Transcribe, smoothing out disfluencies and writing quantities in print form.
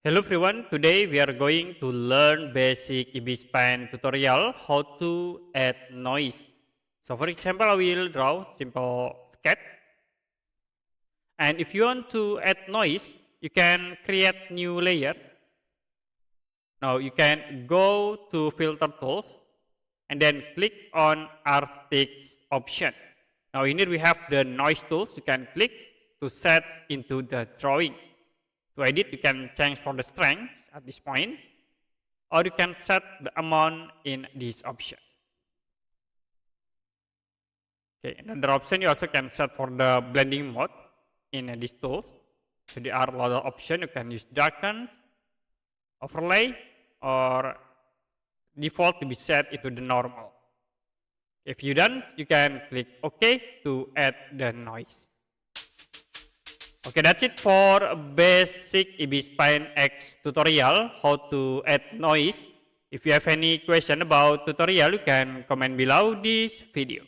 Hello everyone, today we are going to learn basic Ibis pen tutorial how to add noise. So for example, I will draw simple sketch. And if you want to add noise, you can create new layer. Now you can go to filter tools and then click on artists option. Now in here we have the noise tools. You can click to set into the drawing. To edit, you can change for the strength at this point, or you can set the amount in this option. Okay, another option you also can set for the blending mode in these tools. So there are a lot of options. You can use darken, overlay, or default to be set into the normal. If you done, you can click OK to add the noise. Okay, that's it for basic Ibis Pen X tutorial, how to add noise. If you have any question about tutorial, you can comment below this video.